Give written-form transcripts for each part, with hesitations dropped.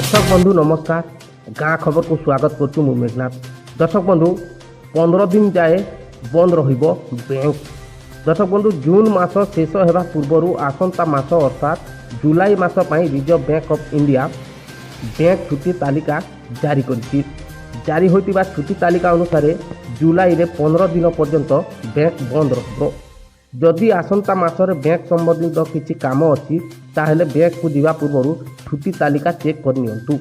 दर्शक बंधु नमस्कार। गाँ खबर को स्वागत करुँ मु मेघनाथ। दर्शक बंधु 15 दिन जाए बंद रहिबो बैंक। दर्शक बंधु जून मास शेष होगा पूर्वर आसंता मास अर्थात जुलाई मास पई reserve bank of India bank छुट्टी तालिका जारी करिछि। जारी होइतिबा छुट्टी तालिका अनुसार जुलाई रे 15 दिन पर्यंत बैंक बंद रहिबो। जदि आसंता मासरे बैंक संबंधित किसी काम अच्छी ताहेले बैंक को जीवा पूर्व छुट्टी तालिका चेक करनियंतु।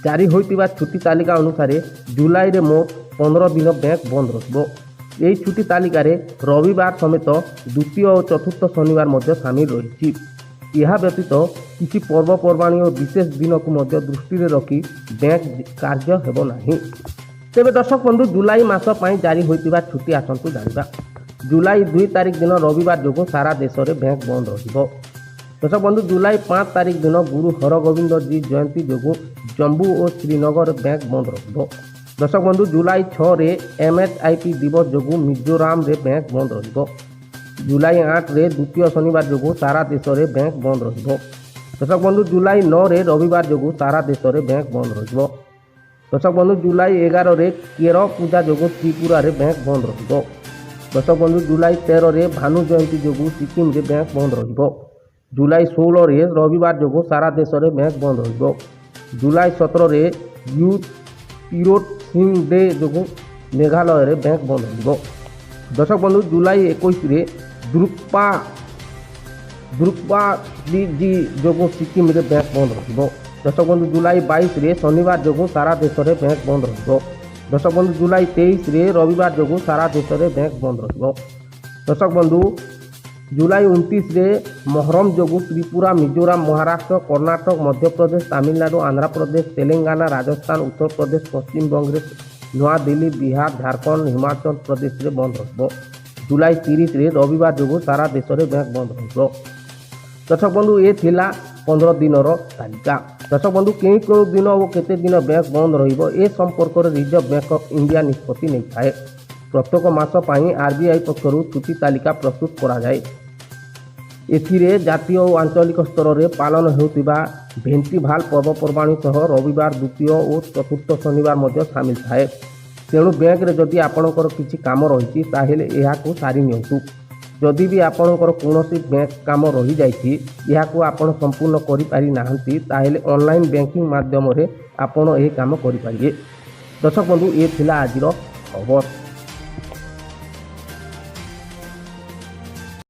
जारी होइतिबा छुट्टी तालिका अनुसार जुलाई रे मोट 15 दिन बैंक बंद रहिबो। एही छुट्टी तालिका रे रविवार समेत द्वितीय और चतुर्थ शनिवार मध्य शामिल रही। यह व्यतीत किसी पर्वपर्वाणी और विशेष दिन को मध्य दृष्टि रे रखी बैंक कार्य हेबो नाही। तेबे दर्शक बंधु जुलाई मास पई जारी होइतिबा छुट्टी आसंतु जानिबा। जुलाई 2 तारिख दिन रविवार जो सारा देश में बैंक बंद रहिबो। दर्शक बंधु जुलाई 5 तारिख दिन गुरु हरगोविंद जी जयंती जो जम्मू और श्रीनगर बैंक बंद रहिबो। दर्शक बंधु जुलाई 6 रे MHIP दिवस जो मिजोराम रे बैंक बंद रहिबो। जुलाई 8 रे द्वितीय शनिवार जो सारा देश में बैंक बंद रहिबो। दर्शक बंधु जुलाई 9 रे रविवार जो सारा देश में बैंक बंद रहिबो। दर्शक बंधु जुलाई 11 रे केर पूजा जो त्रिपुरा रे बैंक बंद रहिबो। दर्शक बंधु जुलाई 13 रे भानु जयंती जो सिक्किम रे बैंक बंद रहिबो। जुलाई 16 रे रविवार जो सारा देश में बैंक बंद रहिबो। जुलाई 17 रे यूथ पिरोट सिंह डे जो मेघालय रे बैंक बंद रहिबो। दर्शक बंधु जुलाई 21 रे द्रुकपा जी जो सिक्किम रे बैंक बंद रहिबो। दर्शक बंधु जुलाई 22 रे शनिवार जो सारा देश में बैंक बंद रहिबो। दर्शक बंधु जुलाई 23 रे रविवार जो सारा देश में बैंक बंद रहिबो। दर्शक बंधु जुलाई 29 रे मोहरम जो त्रिपुरा मिजोराम महाराष्ट्र कर्नाटक मध्य प्रदेश तमिलनाडु आंध्र प्रदेश तेलंगाना राजस्थान उत्तर प्रदेश पश्चिम बंग नवा दिल्ली बिहार झारखंड हिमाचल प्रदेश रे बंद रहिबो। जुलाई 30 रे रविवार जो सारा देश में बैंक बंद रहिबो। दर्शक बंधु ये थिला 15 दिन तालिका। दर्शक बंधु केउ दिन और केते दिन बैंक बंद रहिबो ए संपर्क में रिजर्व बैंक ऑफ इंडिया निष्पत्ति नहीं थाए। प्रत्येक मास पई RBI पक्षरु छुट्टी तालिका प्रस्तुत करा जाए। एथिरे जातीय और आंचलिक स्तर में पालन होतिबा भेंटीभाल पर्वपर्वाणी सह रविवार द्वितीय और चतुर्थ शनिवार मध्य शामिल थाए। तेणु बैंक रे जदि आपणकर किछि काम रही ताहेले एहाकु सारी नियंतु। जदि भी आपणकर कौनसी बैंक काम रही जाइछि एहाकु आपण संपूर्ण करि पारि नाहंती ताहेले ऑनलाइन बैंकिंग माध्यम रे आपण एही काम करि पारिबे। दर्शक बंधु ये थिला आजिर खबर।